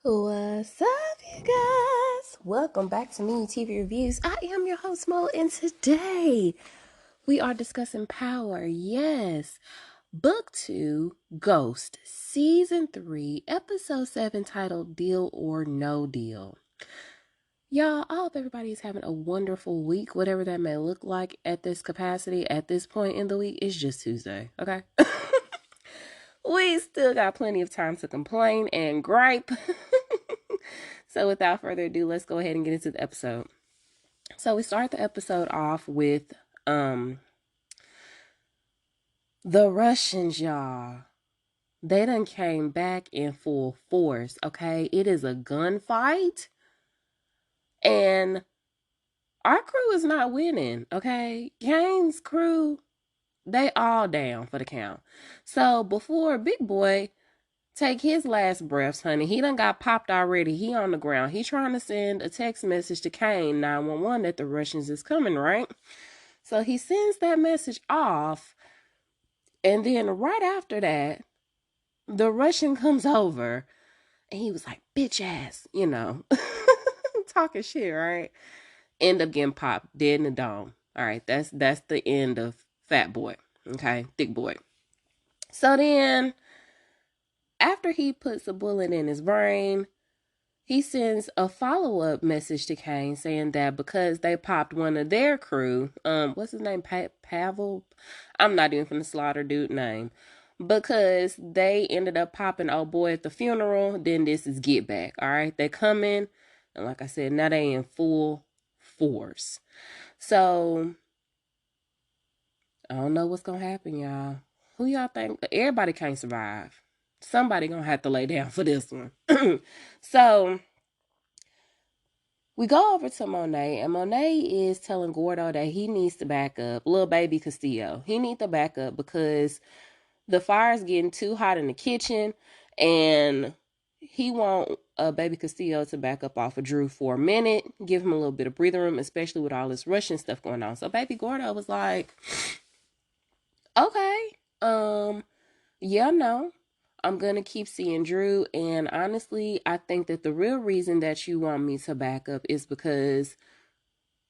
What's up, you guys? Welcome back to Me TV Reviews. I am your host, Mo, and today we are discussing Power. Yes, Book 2, Ghost, Season 3, Episode 7, titled Deal or No Deal. Y'all, I hope everybody is having a wonderful week, whatever that may look like at this capacity, at this point in the week. It's just Tuesday, okay? We still got plenty of time to complain and gripe. So without further ado, let's go ahead and get into the episode. So we start the episode off with the Russians, y'all. They done came back in full force, okay? It is a gunfight. And our crew is not winning, okay? Kane's crew, they all down for the count. So before Big Boy take his last breaths, honey, he done got popped already. He on the ground. He trying to send a text message to Kane 911 that the Russians is coming, right? So he sends that message off, and then right after that, the Russian comes over, and he was like, bitch ass, talking shit, right? End up getting popped, dead in the dome. All right, that's the end of Fat Boy, okay? Thick Boy. So then, after he puts a bullet in his brain, he sends a follow-up message to Kane saying that because they popped one of their crew, what's his name, Pavel? I'm not even finna slaughter dude name. Because they ended up popping old boy at the funeral, then this is get back, all right? They come in, and like I said, now they in full force. So, I don't know what's gonna happen, y'all. Who y'all think? Everybody can't survive. Somebody gonna have to lay down for this one. So, we go over to Monet, and Monet is telling Gordo that he needs to back up. Little baby Castillo. He needs to back up because the fire's getting too hot in the kitchen, and he want baby Castillo to back up off of Drew for a minute, give him a little bit of breathing room, especially with all this Russian stuff going on. So baby Gordo was like, okay, yeah, no. I'm going to keep seeing Drew. And honestly, I think that the real reason that you want me to back up is because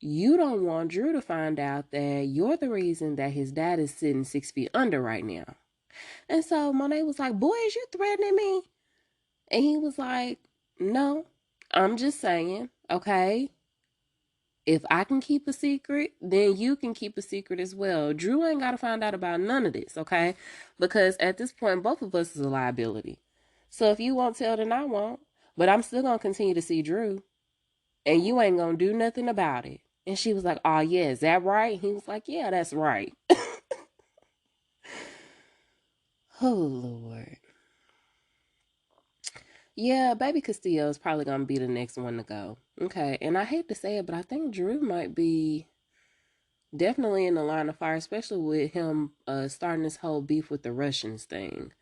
you don't want Drew to find out that you're the reason that his dad is sitting 6 feet under right now. And so Monet was like, boy, is you threatening me? And he was like, no, I'm just saying, okay, if I can keep a secret, then you can keep a secret as well. Drew ain't got to find out about none of this, okay? Because at this point, both of us is a liability. So if you won't tell, then I won't. But I'm still going to continue to see Drew. And you ain't going to do nothing about it. And she was like, oh, yeah, is that right? He was like, yeah, that's right. Oh, Lord. Yeah, baby Castillo is probably going to be the next one to go. Okay, and I hate to say it, but I think Drew might be definitely in the line of fire, especially with him starting this whole beef with the Russians thing.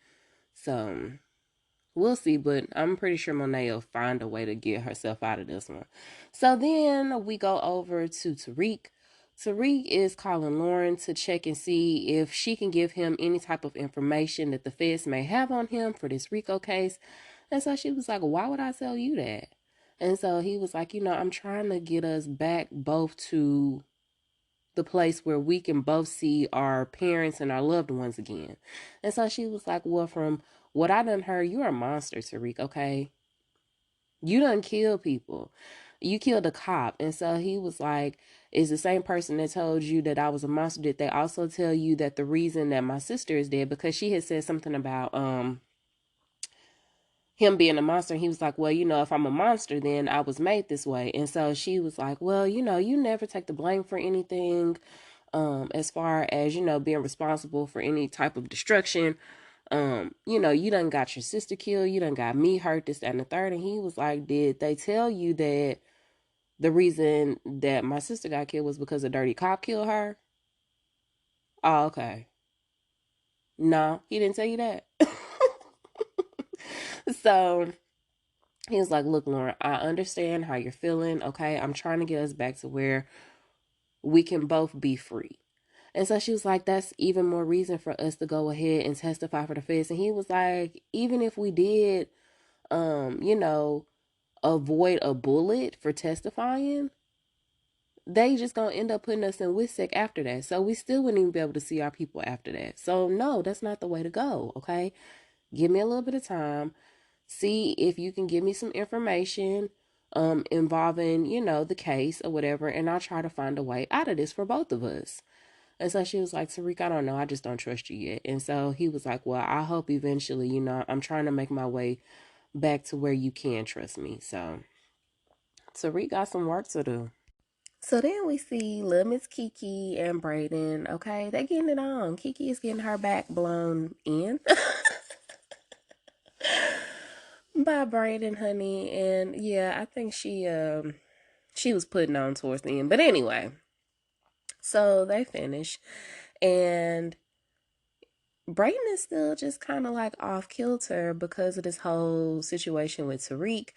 So, we'll see, but I'm pretty sure Monet will find a way to get herself out of this one. So then we go over to Tariq. Tariq is calling Lauren to check and see if she can give him any type of information that the feds may have on him for this Rico case. And so she was like, why would I tell you that? And so he was like, I'm trying to get us back both to the place where we can both see our parents and our loved ones again. And so she was like, well, from what I done heard, you're a monster, Tariq, okay? You done kill people. You killed a cop. And so he was like, is the same person that told you that I was a monster, did they also tell you that the reason that my sister is dead, because she had said something about him being a monster. He was like, well, if I'm a monster, then I was made this way. And so she was like, well, you never take the blame for anything, as far as, being responsible for any type of destruction. You done got your sister killed, you done got me hurt, this, that, and the third. And he was like, did they tell you that the reason that my sister got killed was because a dirty cop killed her? Oh, okay. No, he didn't tell you that. So he was like, look, Lauren, I understand how you're feeling. Okay. I'm trying to get us back to where we can both be free. And so she was like, that's even more reason for us to go ahead and testify for the feds. And he was like, even if we did, you know, avoid a bullet for testifying, they just gonna end up putting us in WISEC after that. So we still wouldn't even be able to see our people after that. So no, that's not the way to go. Okay. Give me a little bit of time. See if you can give me some information involving, you know, the case or whatever, and I'll try to find a way out of this for both of us. And so she was like, Tariq, I don't know. I just don't trust you yet. And so he was like, well, I hope eventually, you know, I'm trying to make my way back to where you can trust me. So Tariq got some work to do. So then we see Lil Miss Kiki and Brayden. Okay, they getting it on. Kiki is getting her back blown in by Brayden, honey. And yeah, I think she was putting on towards the end. But anyway, so they finish, and Brayden is still just kind of like off kilter because of this whole situation with Tariq.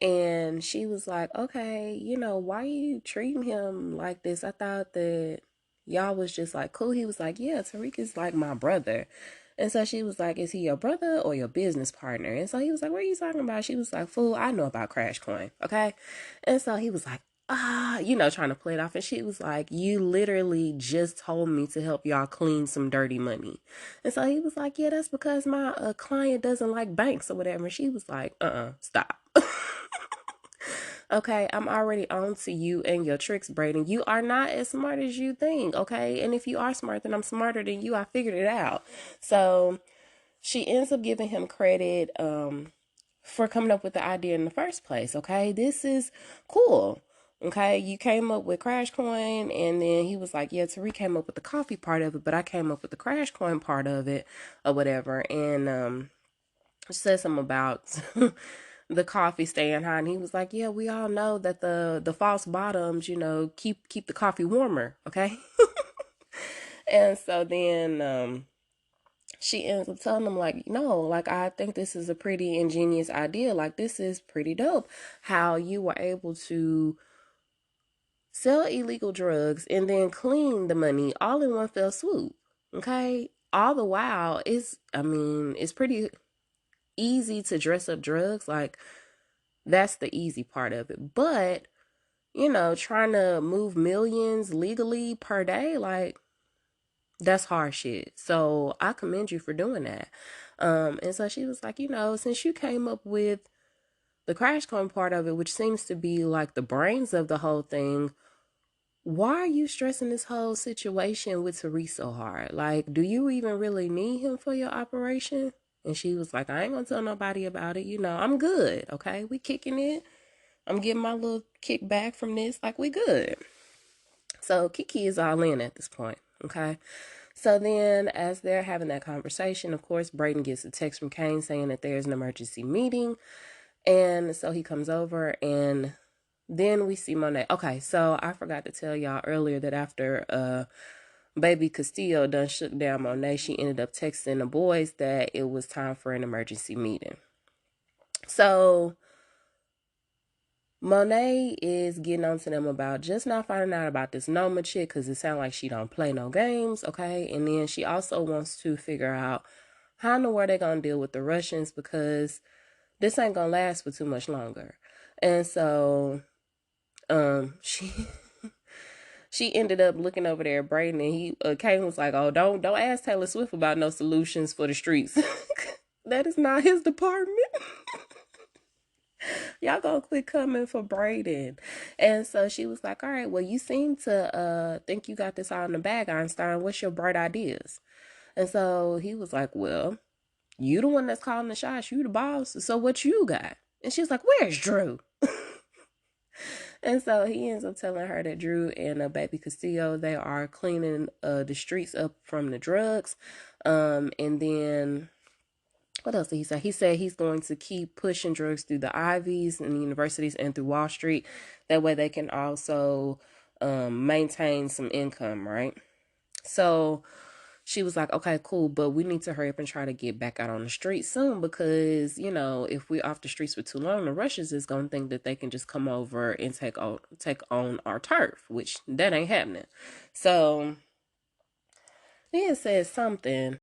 And she was like, okay, you know, why are you treating him like this? I thought that y'all was just like cool. He was like, yeah, Tariq is like my brother. And so she was like, is he your brother or your business partner? And so he was like, what are you talking about? She was like, fool, I know about Crash Coin. Okay. And so he was like, you know, trying to play it off. And she was like, you literally just told me to help y'all clean some dirty money. And so he was like, yeah, that's because my client doesn't like banks or whatever. And she was like, stop. Okay, I'm already on to you and your tricks, Brayden. You are not as smart as you think, okay? And if you are smart, then I'm smarter than you. I figured it out. So she ends up giving him credit for coming up with the idea in the first place, okay? This is cool. Okay, you came up with Crash Coin, and then he was like, yeah, Tariq came up with the coffee part of it, but I came up with the Crash Coin part of it, or whatever. And said something about the coffee staying hot, and he was like, yeah, we all know that the false bottoms, you know, keep the coffee warmer, okay. And so then she ends up telling him like, no, like, I think this is a pretty ingenious idea, like this is pretty dope how you were able to sell illegal drugs and then clean the money all in one fell swoop. Okay, all the while it's pretty easy to dress up drugs. Like, that's the easy part of it. But, you know, trying to move millions legally per day, like, that's hard shit. So I commend you for doing that. And so she was like, you know, since you came up with the Crash Coin part of it, which seems to be like the brains of the whole thing, why are you stressing this whole situation with Tariq so hard? Like, do you even really need him for your operation? And she was like, I ain't gonna tell nobody about it. You know, I'm good. Okay, we kicking it. I'm getting my little kickback from this. Like, we good. So Kiki is all in at this point. Okay. So then, as they're having that conversation, of course, Brayden gets a text from Kane saying that there's an emergency meeting. And so he comes over, and then we see Monet. Okay, so I forgot to tell y'all earlier that after baby Castillo done shook down Monet, she ended up texting the boys that it was time for an emergency meeting. So Monet is getting on to them about just not finding out about this Noma chick because it sounds like she don't play no games, okay? And then she also wants to figure out how in the world they're going to deal with the Russians because this ain't going to last for too much longer. And so she she ended up looking over there at Brayden, and he Kane was like, oh, don't ask Taylor Swift about no solutions for the streets. That is not his department. Y'all gonna quit coming for Brayden. And so she was like, all right, well, you seem to think you got this all in the bag, Einstein. What's your bright ideas? And so he was like, well, you the one that's calling the shots. You the boss. So what you got? And she's like, where's Drew? And so he ends up telling her that Drew and baby Castillo, they are cleaning the streets up from the drugs. And then what else did he say? He said he's going to keep pushing drugs through the Ivies and the universities and through Wall Street. That way they can also maintain some income, right? So she was like, okay, cool, but we need to hurry up and try to get back out on the street soon because, you know, if we're off the streets for too long, the Russians is going to think that they can just come over and take on our turf, which that ain't happening. So he had said something